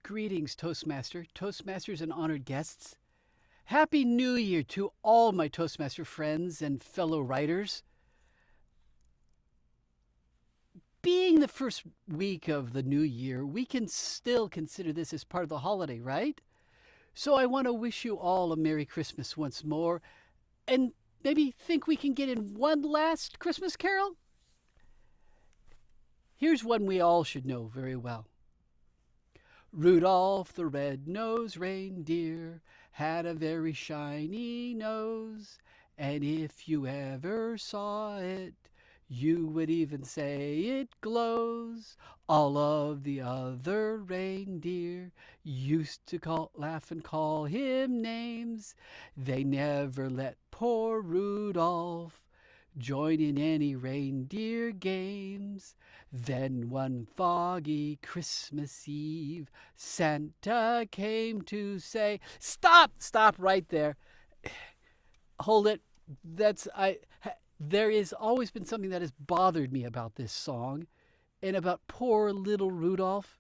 Greetings, Toastmasters and honored guests. Happy New Year to all my Toastmaster friends and fellow writers. Being the first week of the new year, we can still consider this as part of the holiday, right? So I want to wish you all a Merry Christmas once more, and maybe think we can get in one last Christmas carol? Here's one we all should know very well. Rudolph the red-nosed reindeer had a very shiny nose, and if you ever saw it, you would even say it glows. All of the other reindeer used to laugh and call him names. They never let poor Rudolph join in any reindeer games. Then one foggy Christmas Eve, Santa came to say, Stop right there. Hold it. There has always been something that has bothered me about this song and about poor little Rudolph.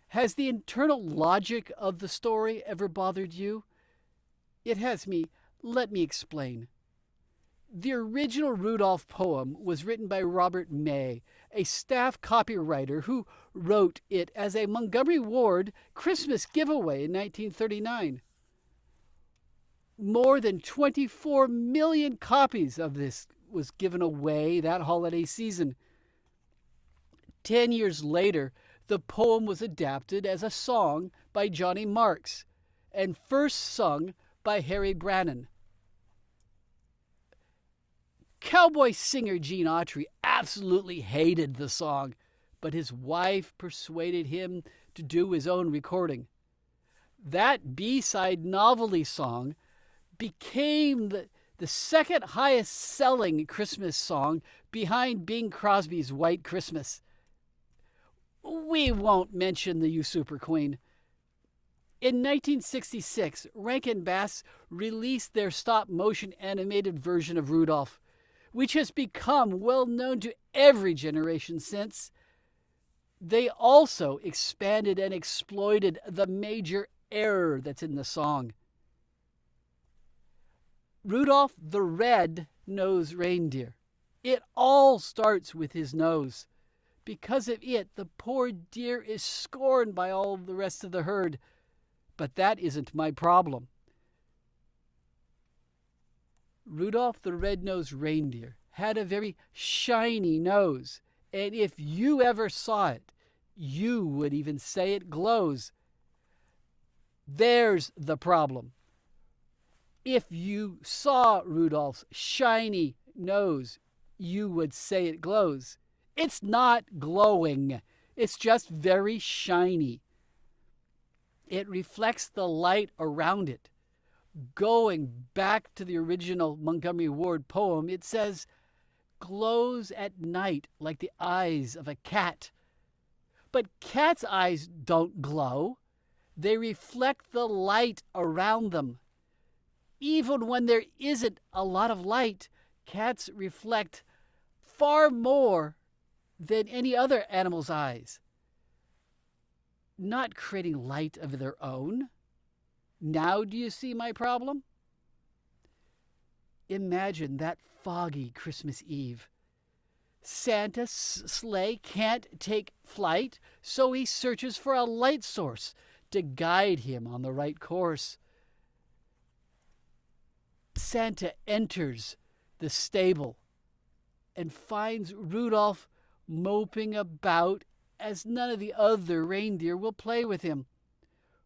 Has the internal logic of the story ever bothered you? It has me. Let me explain. The original Rudolph poem was written by Robert May, a staff copywriter who wrote it as a Montgomery Ward Christmas giveaway in 1939. More than 24 million copies of this was given away that holiday season. 10 years later, the poem was adapted as a song by Johnny Marks and first sung by Harry Brannan. Cowboy singer Gene Autry absolutely hated the song, but his wife persuaded him to do his own recording. That B-side novelty song became the second highest selling Christmas song behind Bing Crosby's White Christmas. We won't mention the You Super Queen. In 1966, Rankin-Bass released their stop-motion animated version of Rudolph, which has become well known to every generation since. They also expanded and exploited the major error that's in the song. Rudolph the red-nosed reindeer. It all starts with his nose. Because of it, the poor deer is scorned by all the rest of the herd. But that isn't my problem. Rudolph the red-nosed reindeer had a very shiny nose, and if you ever saw it, you would even say it glows. There's the problem. If you saw Rudolph's shiny nose, you would say it glows. It's not glowing. It's just very shiny. It reflects the light around it. Going back to the original Montgomery Ward poem, it says, glows at night like the eyes of a cat. But cats' eyes don't glow. They reflect the light around them. Even when there isn't a lot of light, cats reflect far more than any other animal's eyes, not creating light of their own. Now do you see my problem? Imagine that foggy Christmas Eve. Santa's sleigh can't take flight, so he searches for a light source to guide him on the right course. Santa enters the stable and finds Rudolph moping about as none of the other reindeer will play with him.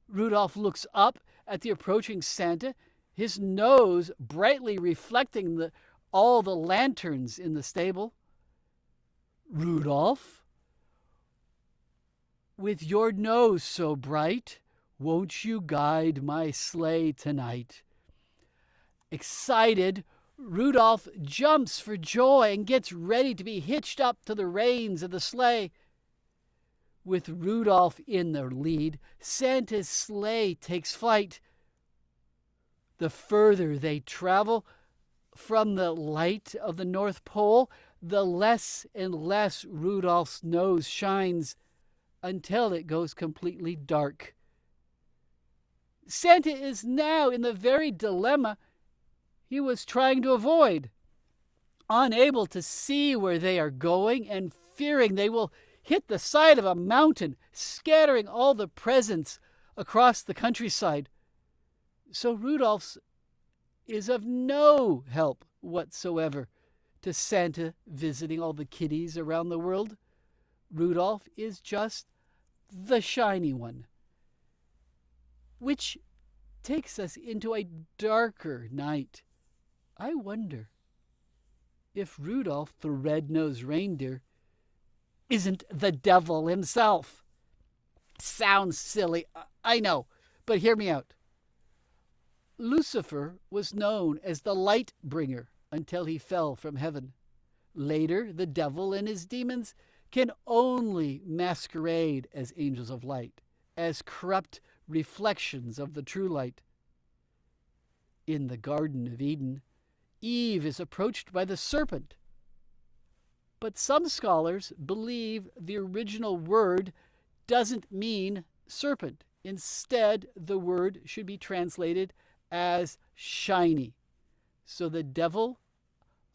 Rudolph looks up at the approaching Santa, his nose brightly reflecting all the lanterns in the stable. Rudolph, with your nose so bright, won't you guide my sleigh tonight? Excited, Rudolph jumps for joy and gets ready to be hitched up to the reins of the sleigh. With Rudolph in the lead, Santa's sleigh takes flight. The further they travel from the light of the North Pole, the less and less Rudolph's nose shines. until it goes completely dark. Santa is now in the very dilemma he was trying to avoid, unable to see where they are going and fearing they will hit the side of a mountain, scattering all the presents across the countryside. So Rudolph's is of no help whatsoever to Santa visiting all the kitties around the world. Rudolph is just the shiny one. Which takes us into a darker night. I wonder if Rudolph the red-nosed reindeer isn't the devil himself. Sounds silly, I know, but hear me out. Lucifer was known as the light bringer until he fell from heaven. Later, the devil and his demons can only masquerade as angels of light, as corrupt reflections of the true light. In the Garden of Eden, Eve is approached by the serpent. But some scholars believe the original word doesn't mean serpent. Instead, the word should be translated as shiny. So the devil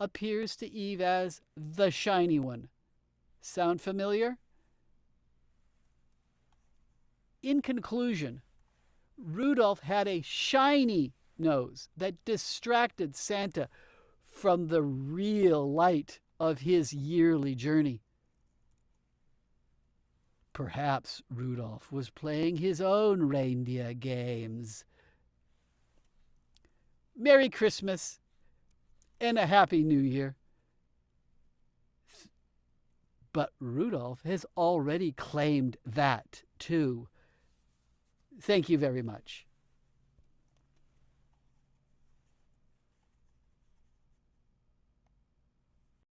appears to Eve as the shiny one. Sound familiar? In conclusion, Rudolph had a shiny nose that distracted Santa from the real light of his yearly journey. Perhaps Rudolph was playing his own reindeer games. Merry Christmas and a Happy New Year. But Rudolph has already claimed that, too. Thank you very much.